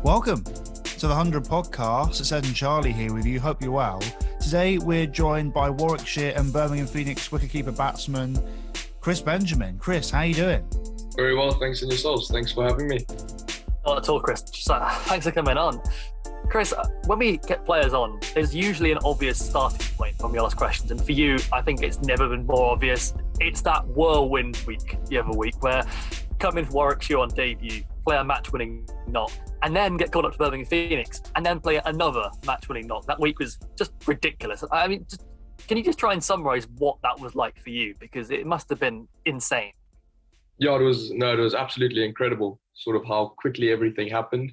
Welcome to the 100 podcast. It's Ed and Charlie here with you. Hope you're well. Today we're joined by Warwickshire and Birmingham Phoenix wicketkeeper batsman Chris Benjamin. Chris, how you doing? Very well, thanks, and yourselves. Thanks for having me. Not at all, Chris. Thanks for coming on. Chris, when we get players on, there's usually an obvious starting point when we ask questions. And for you, I think it's never been more obvious. It's that whirlwind week, the other week, where come in for Warwickshire on debut, play a match-winning knock, and then get called up to Birmingham Phoenix, and then play another match-winning knock. That week was just ridiculous. I mean, can you just try and summarise what that was like for you? Because it must have been insane. Yeah, it was absolutely incredible, sort of how quickly everything happened.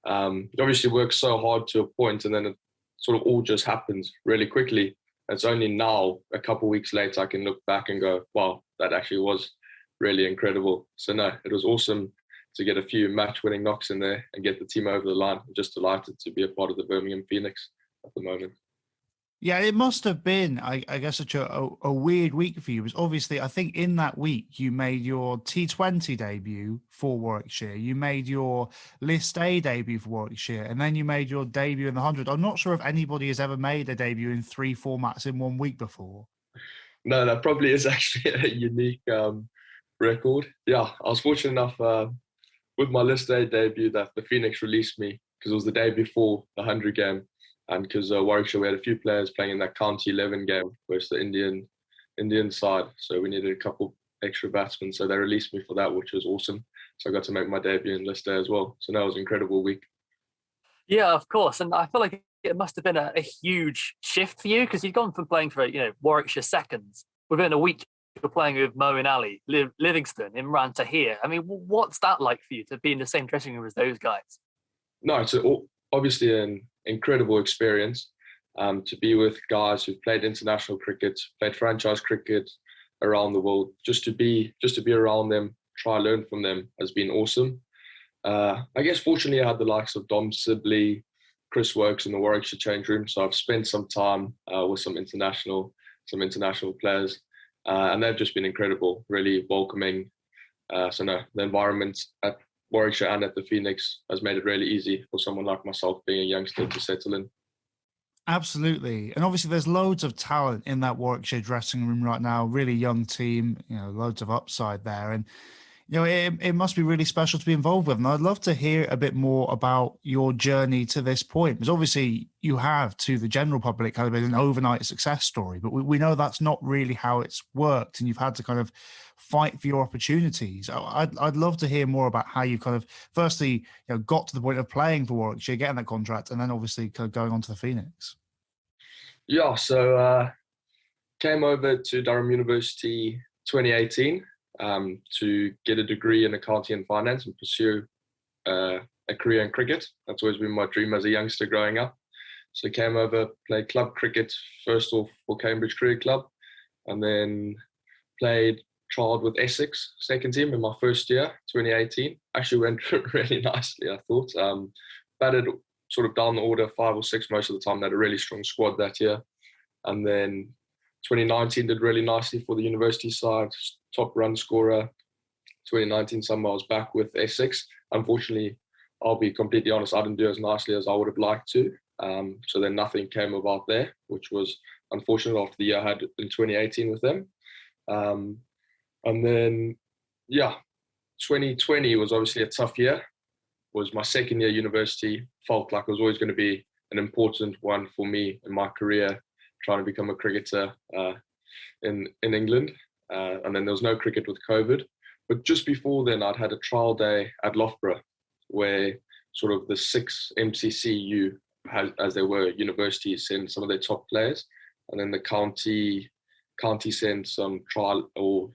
It obviously works so hard to a point, and then it sort of all just happens really quickly. And it's only now, a couple of weeks later, I can look back and go, wow, that actually was really incredible. So no, it was awesome to get a few match-winning knocks in there and get the team over the line. I'm just delighted to be a part of the Birmingham Phoenix at the moment. Yeah, it must have been, I guess, such a weird week for you. Because obviously, I think in that week, you made your T20 debut for Warwickshire. You made your List A debut for Warwickshire. And then you made your debut in the 100. I'm not sure if anybody has ever made a debut in 3 formats in 1 week before. No, that probably is actually a unique record. Yeah, I was fortunate enough with my List A debut that the Phoenix released me because it was the day before the 100 game. And because Warwickshire, we had a few players playing in that County 11 game versus the Indian side. So we needed a couple extra batsmen. So they released me for that, which was awesome. So I got to make my debut in List A as well. So that was an incredible week. Yeah, of course. And I feel like it must have been a huge shift for you because you've gone from playing for, Warwickshire seconds. Within a week, you're playing with Moeen Ali, Livingston, Imran Tahir. I mean, what's that like for you to be in the same dressing room as those guys? No, it's obviously an incredible experience to be with guys who've played international cricket, played franchise cricket around the world. Just to be around them, try to learn from them has been awesome. I guess fortunately I had the likes of Dom Sibley, Chris Wokes in the Warwickshire change room, so I've spent some time with some international players, and they've just been incredible, really welcoming. So no, the environment at Warwickshire and at the Phoenix has made it really easy for someone like myself being a youngster to settle in. Absolutely. And obviously there's loads of talent in that Warwickshire dressing room right now, really young team, loads of upside there. And, it must be really special to be involved with. And I'd love to hear a bit more about your journey to this point, because obviously you have, to the general public, kind of been an overnight success story, but we know that's not really how it's worked. And you've had to kind of fight for your opportunities. I'd love to hear more about how you kind of, firstly, got to the point of playing for Warwickshire, getting that contract, and then obviously kind of going on to the Phoenix. Yeah, so came over to Durham University 2018 to get a degree in accounting and finance and pursue a career in cricket. That's always been my dream as a youngster growing up. So came over, played club cricket first off for Cambridge Cricket Club, and then trialed with Essex, second team in my first year, 2018. Actually went really nicely, I thought. Batted sort of down the order 5 or 6 most of the time. They had a really strong squad that year. And then 2019 did really nicely for the university side, top run scorer. 2019 summer I was back with Essex. Unfortunately, I'll be completely honest, I didn't do as nicely as I would have liked to. So then nothing came about there, which was unfortunate after the year I had in 2018 with them. And then, 2020 was obviously a tough year. Was my second year university. Felt like it was always going to be an important one for me in my career, trying to become a cricketer in England. And then there was no cricket with COVID. But just before then, I'd had a trial day at Loughborough, where sort of the 6 MCCU, as they were, universities send some of their top players. And then the county sent some trial or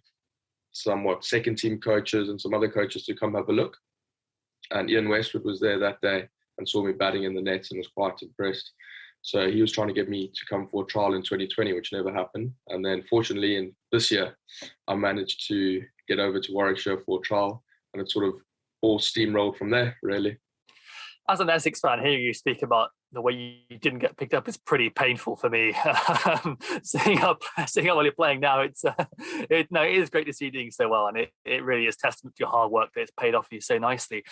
somewhat second team coaches and some other coaches to come have a look. And Ian Westwood was there that day and saw me batting in the nets and was quite impressed. So he was trying to get me to come for a trial in 2020, which never happened. And then fortunately in this year, I managed to get over to Warwickshire for a trial, and it sort of all steamrolled from there, really. As an Essex fan, hearing you speak about the way you didn't get picked up is pretty painful for me. Sitting up while you're playing now, it is great to see you doing so well, and it really is testament to your hard work that it's paid off for you so nicely.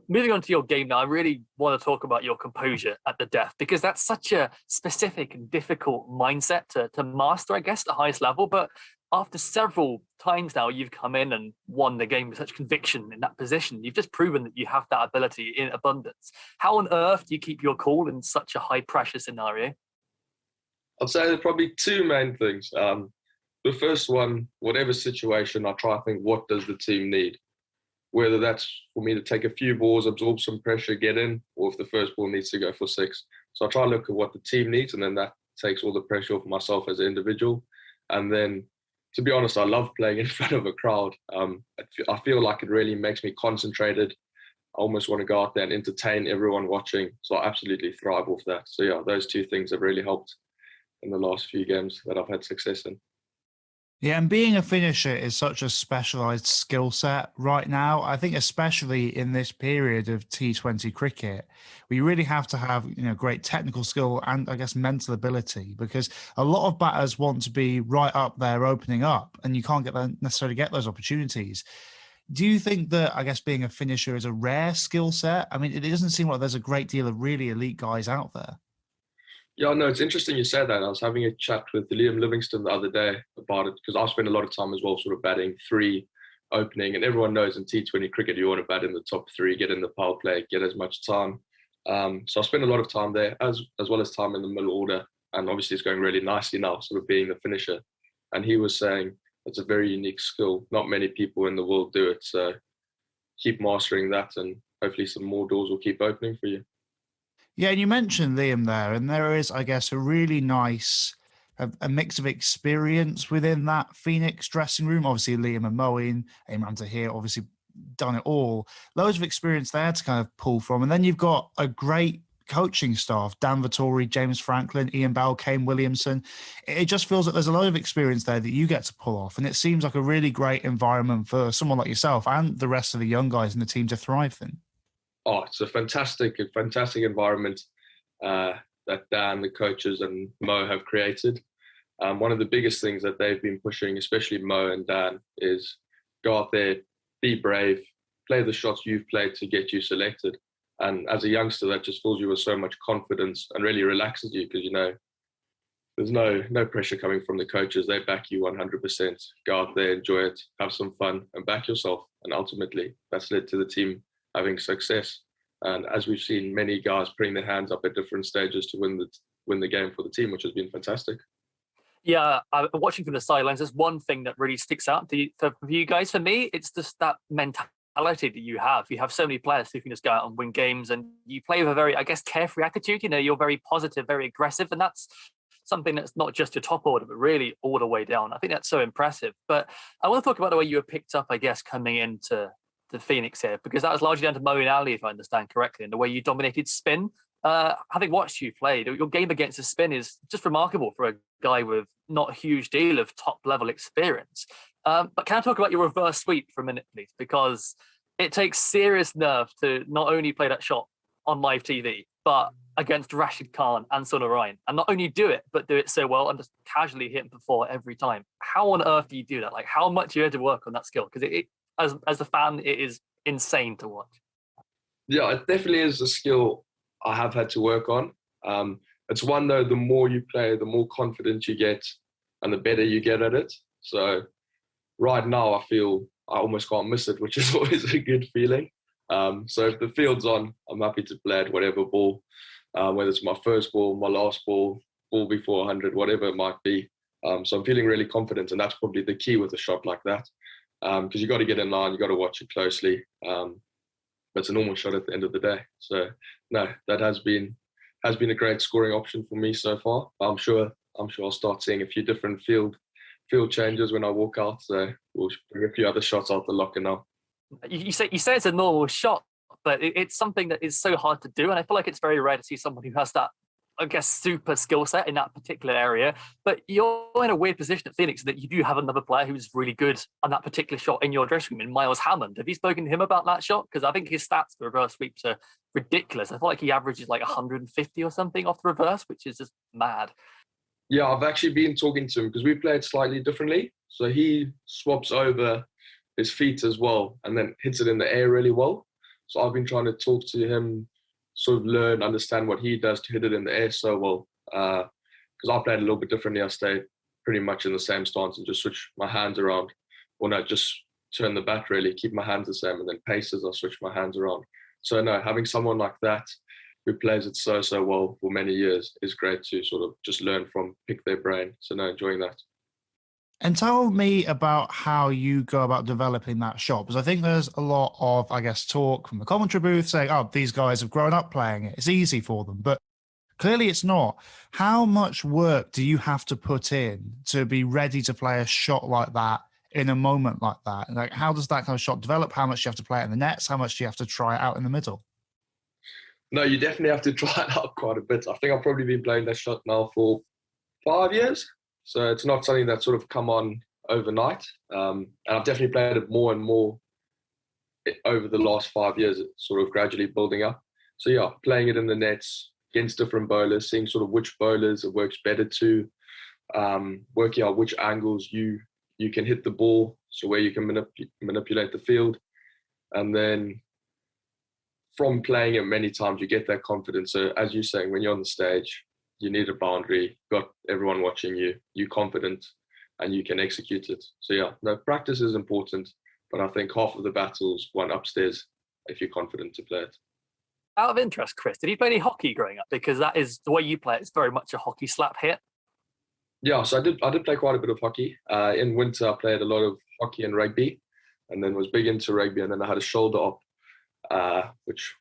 Moving on to your game now, I really want to talk about your composure at the death, because that's such a specific and difficult mindset to master, I guess, at the highest level. But after several times now you've come in and won the game with such conviction in that position, you've just proven that you have that ability in abundance. How on earth do you keep your cool in such a high pressure scenario? I'd say there's probably two main things. The first one, whatever situation, I try to think, what does the team need? Whether that's for me to take a few balls, absorb some pressure, get in, or if the first ball needs to go for 6. So I try to look at what the team needs, and then that takes all the pressure off myself as an individual. And then, to be honest, I love playing in front of a crowd. I feel like it really makes me concentrated. I almost want to go out there and entertain everyone watching. So I absolutely thrive off that. So yeah, those two things have really helped in the last few games that I've had success in. Yeah, and being a finisher is such a specialised skill set right now. I think especially in this period of T20 cricket, we really have to have great technical skill and I guess mental ability, because a lot of batters want to be right up there opening up, and you can't necessarily get those opportunities. Do you think that, I guess, being a finisher is a rare skill set? I mean, it doesn't seem like there's a great deal of really elite guys out there. Yeah, no, it's interesting you said that. I was having a chat with Liam Livingston the other day about it, because I've spent a lot of time as well sort of batting 3, opening, and everyone knows in T20 cricket you want to bat in the top 3, get in the power play, get as much time. So I spent a lot of time there as well as time in the middle order, and obviously it's going really nicely now, sort of being the finisher. And he was saying it's a very unique skill. Not many people in the world do it. So keep mastering that, and hopefully some more doors will keep opening for you. Yeah, and you mentioned Liam there, and there is, I guess, a really nice a mix of experience within that Phoenix dressing room. Obviously, Liam and Moeen, Imran Tahir, obviously done it all. Loads of experience there to kind of pull from. And then you've got a great coaching staff, Dan Vittori, James Franklin, Ian Bell, Kane Williamson. It just feels like there's a lot of experience there that you get to pull off. And it seems like a really great environment for someone like yourself and the rest of the young guys in the team to thrive in. Oh, it's a fantastic environment that Dan, the coaches, and Mo have created. One of the biggest things that they've been pushing, especially Mo and Dan, is go out there, be brave, play the shots you've played to get you selected. And as a youngster, that just fills you with so much confidence and really relaxes you, because there's no pressure coming from the coaches. They back you 100%. Go out there, enjoy it, have some fun, and back yourself. And ultimately, that's led to the team having success. And as we've seen, many guys putting their hands up at different stages to win the game for the team, which has been fantastic. Yeah, I'm watching from the sidelines. There's one thing that really sticks out for you guys. For me, it's just that mentality that you have. You have so many players who can just go out and win games, and you play with a very, I guess, carefree attitude. You're very positive, very aggressive, and that's something that's not just your top order, but really all the way down. I think that's so impressive. But I want to talk about the way you were picked up, I guess, coming into the Phoenix here, because that was largely down to Moeen Ali, if I understand correctly, and the way you dominated spin. Having watched you play, your game against the spin is just remarkable for a guy with not a huge deal of top level experience. But can I talk about your reverse sweep for a minute, please? Because it takes serious nerve to not only play that shot on live TV, but against Rashid Khan and Son Ryan, and not only do it, but do it so well and just casually hit him for 4 every time. How on earth do you do that? Like, how much you had to work on that skill? Because as a fan, it is insane to watch. Yeah, it definitely is a skill I have had to work on. It's one, though, the more you play, the more confident you get and the better you get at it. So right now, I feel I almost can't miss it, which is always a good feeling. So if the field's on, I'm happy to play at whatever ball, whether it's my first ball, my last ball before 100, whatever it might be. So I'm feeling really confident, and that's probably the key with a shot like that. Because you got to get in line, you got to watch it closely. But it's a normal shot at the end of the day. So no, that has been a great scoring option for me so far. I'm sure I'll start seeing a few different field changes when I walk out. So we'll bring a few other shots out the locker now. You say it's a normal shot, but it's something that is so hard to do, and I feel like it's very rare to see someone who has that, I guess, super skill set in that particular area. But you're in a weird position at Phoenix that you do have another player who's really good on that particular shot in your dressing room, in Miles Hammond. Have you spoken to him about that shot? Because I think his stats for reverse sweeps are ridiculous. I feel like he averages like 150 or something off the reverse, which is just mad. Yeah, I've actually been talking to him because we played slightly differently. So he swaps over his feet as well and then hits it in the air really well. So I've been trying to talk to him, sort of learn, understand what he does to hit it in the air so well. Because I played a little bit differently. I stayed pretty much in the same stance and just switch my hands around. Or no, just turn the bat really, keep my hands the same, and then paces, I switch my hands around. So no, having someone like that who plays it so well for many years is great to sort of just learn from, pick their brain. So no, enjoying that. And tell me about how you go about developing that shot, because I think there's a lot of, I guess, talk from the commentary booth saying, oh, these guys have grown up playing it. It's easy for them. But clearly it's not. How much work do you have to put in to be ready to play a shot like that in a moment like that? Like, how does that kind of shot develop? How much do you have to play it in the nets? How much do you have to try it out in the middle? No, you definitely have to try it out quite a bit. I think I've probably been playing that shot now for 5 years. So it's not something that's sort of come on overnight. And I've definitely played it more and more over the last 5 years, it's sort of gradually building up. So yeah, playing it in the nets against different bowlers, seeing sort of which bowlers it works better to, working out which angles you can hit the ball, so where you can manipulate the field. And then from playing it many times, you get that confidence. So as you're saying, when you're on the stage, you need a boundary, got everyone watching you, you're confident, and you can execute it. So yeah, no, practice is important, but I think half of the battle's won upstairs if you're confident to play it. Out of interest, Chris, did you play any hockey growing up? Because that is the way you play it. It's very much a hockey slap hit. Yeah, so I did play quite a bit of hockey. In winter, I played a lot of hockey and rugby, and then was big into rugby. And then I had a shoulder op, which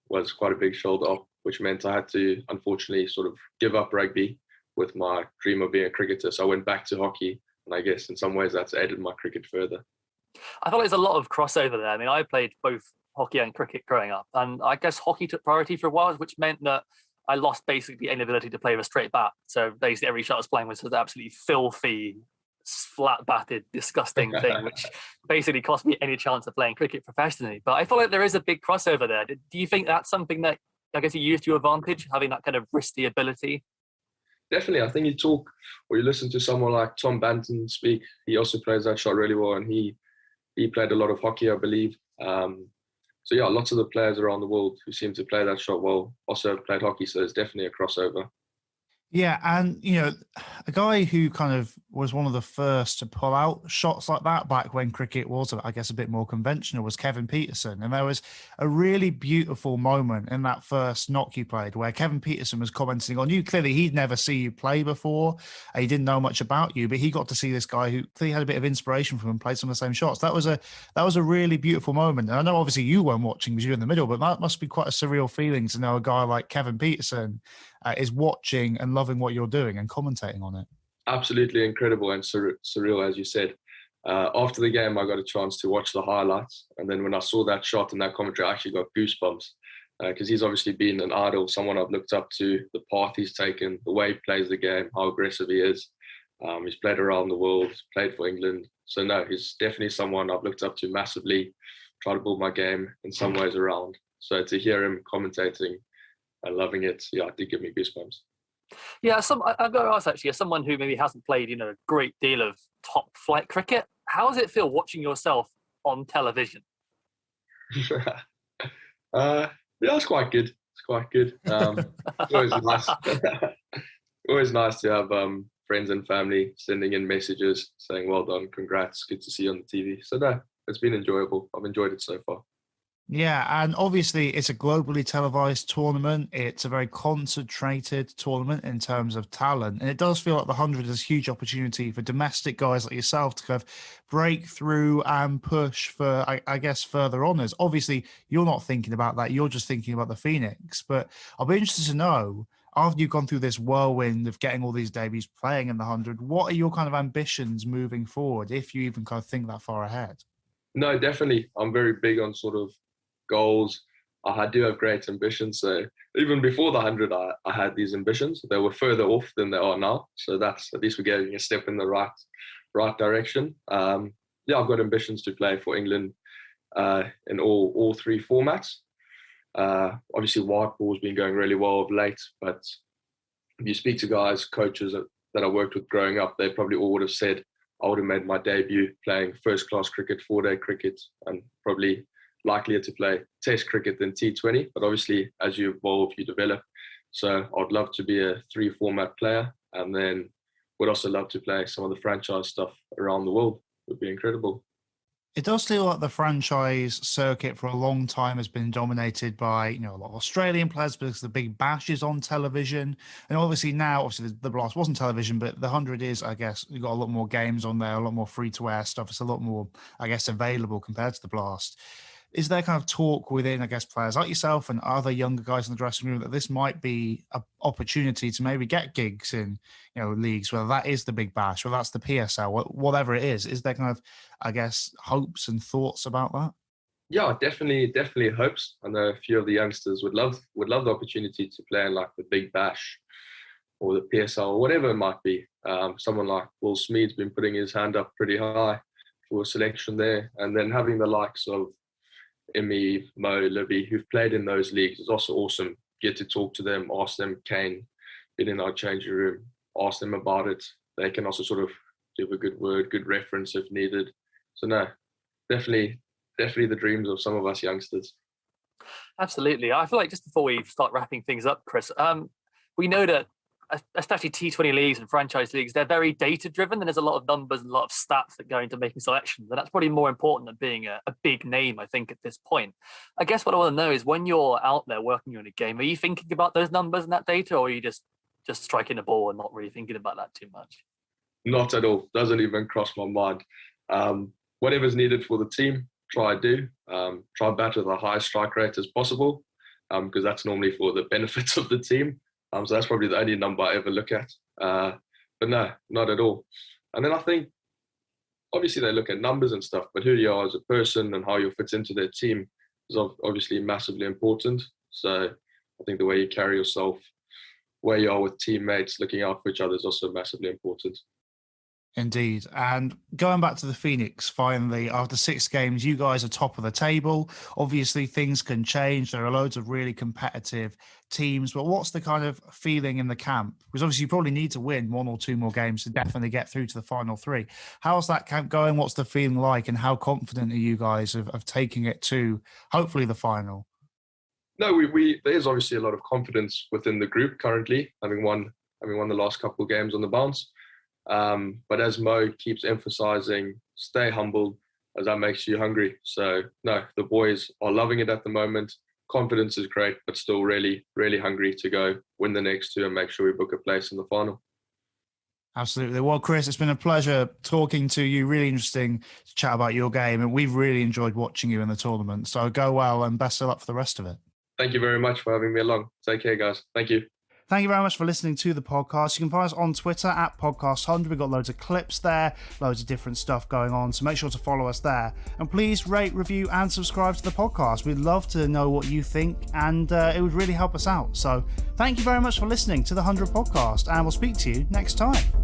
was quite a big shoulder op, which meant I had to, unfortunately, sort of give up rugby with my dream of being a cricketer. So I went back to hockey, and I guess in some ways that's aided my cricket further. I thought there's a lot of crossover there. I mean, I played both hockey and cricket growing up, and I guess hockey took priority for a while, which meant that I lost basically any ability to play with a straight bat. So basically every shot I was playing was an absolutely filthy, flat-batted, disgusting thing, which basically cost me any chance of playing cricket professionally. But I feel like there is a big crossover there. Do you think that's something that, I guess, you use to your advantage, having that kind of wristy ability? Definitely. I think you talk or you listen to someone like Tom Banton speak. He also plays that shot really well, and he played a lot of hockey, I believe. So yeah, lots of the players around the world who seem to play that shot well also have played hockey, so there's definitely a crossover. Yeah, and a guy who kind of was one of the first to pull out shots like that back when cricket was, I guess, a bit more conventional was Kevin Peterson. And there was a really beautiful moment in that first knock you played where Kevin Peterson was commenting on you. Clearly, he'd never seen you play before. He didn't know much about you, but he got to see this guy who clearly had a bit of inspiration from him and played some of the same shots. That was a really beautiful moment. And I know obviously you weren't watching because you were in the middle, but that must be quite a surreal feeling to know a guy like Kevin Peterson is watching and loving what you're doing and commentating on it. Absolutely incredible and surreal, as you said. After the game, I got a chance to watch the highlights. And then when I saw that shot and that commentary, I actually got goosebumps because he's obviously been an idol, someone I've looked up to, the path he's taken, the way he plays the game, how aggressive he is. He's played around the world, played for England. So no, he's definitely someone I've looked up to massively, try to build my game in some ways around. So to hear him commentating and loving it, yeah, it did give me goosebumps. Yeah, I've got to ask actually, as someone who maybe hasn't played, a great deal of top flight cricket, how does it feel watching yourself on television? Yeah, it's quite good. It's quite good. It's always nice. Always nice to have friends and family sending in messages saying, well done, congrats, good to see you on the TV. So no, it's been enjoyable. I've enjoyed it so far. Yeah, and obviously it's a globally televised tournament. It's a very concentrated tournament in terms of talent. And it does feel like the 100 is a huge opportunity for domestic guys like yourself to kind of break through and push for, I guess, further honours. Obviously, you're not thinking about that. You're just thinking about the Phoenix. But I'll be interested to know, after you've gone through this whirlwind of getting all these debuts, playing in the 100, what are your kind of ambitions moving forward, if you even kind of think that far ahead? No, definitely. I'm very big on sort of goals. I do have great ambitions. So even before the 100, I had these ambitions. They were further off than they are now. So that's, at least we're getting a step in the right direction. Yeah, I've got ambitions to play for England in all three formats. Obviously, white ball's been going really well of late, but if you speak to guys, coaches that I worked with growing up, they probably all would have said I would have made my debut playing first-class cricket, 4-day cricket, and probably likelier to play Test cricket than T20. But obviously, as you evolve, you develop. So I'd love to be a 3 format player, and then would also love to play some of the franchise stuff around the world. Would be incredible. It does feel like the franchise circuit for a long time has been dominated by, a lot of Australian players because the Big Bash is on television. And obviously the Blast wasn't television, but the 100 is, I guess, you've got a lot more games on there, a lot more free-to-air stuff. It's a lot more, I guess, available compared to the Blast. Is there kind of talk within, I guess, players like yourself and other younger guys in the dressing room that this might be an opportunity to maybe get gigs in, leagues, whether that is the Big Bash, whether that's the PSL, whatever it is? Is there kind of, I guess, hopes and thoughts about that? Yeah, definitely hopes. I know a few of the youngsters would love the opportunity to play in like the Big Bash or the PSL or whatever it might be. Someone like Will Smeed's been putting his hand up pretty high for a selection there, and then having the likes of Emmy, Mo, Libby, who've played in those leagues is also awesome. Get to talk to them, ask them, Kane, get in our changing room, ask them about it. They can also sort of give a good word, good reference if needed. So no, definitely the dreams of some of us youngsters. Absolutely. I feel like just before we start wrapping things up, Chris, we know that especially T20 leagues and franchise leagues, they're very data driven, and there's a lot of numbers and a lot of stats that go into making selections, and that's probably more important than being a big name, I think, at this point. I guess what I want to know is, when you're out there working on a game, are you thinking about those numbers and that data, or are you just striking a ball and not really thinking about that too much? Not at all. Doesn't even cross my mind. Whatever's needed for the team, try do. Try bat with the highest strike rate as possible, because that's normally for the benefits of the team. So that's probably the only number I ever look at. But no, not at all. And then I think, obviously they look at numbers and stuff, but who you are as a person and how you fit into their team is obviously massively important. So I think the way you carry yourself, where you are with teammates, looking out for each other is also massively important. Indeed. And going back to the Phoenix, finally, after 6 games, you guys are top of the table. Obviously, things can change. There are loads of really competitive teams. But what's the kind of feeling in the camp? Because obviously, you probably need to win 1 or 2 more games to definitely get through to the final 3. How's that camp going? What's the feeling like? And how confident are you guys of taking it to, hopefully, the final? No, there's obviously a lot of confidence within the group currently, having won the last couple of games on the bounce. But as Mo keeps emphasizing, stay humble, as that makes you hungry. So no, the boys are loving it at the moment. Confidence is great, but still really, really hungry to go win the next 2 and make sure we book a place in the final. Absolutely. Well, Chris, it's been a pleasure talking to you. Really interesting to chat about your game, and we've really enjoyed watching you in the tournament. So go well, and best of luck for the rest of it. Thank you very much for having me along. Take care, guys. Thank you. Thank you very much for listening to the podcast. You can find us on Twitter at Podcast100. We've got loads of clips there, loads of different stuff going on. So make sure to follow us there. And please rate, review, and subscribe to the podcast. We'd love to know what you think, and it would really help us out. So thank you very much for listening to the 100 podcast, and we'll speak to you next time.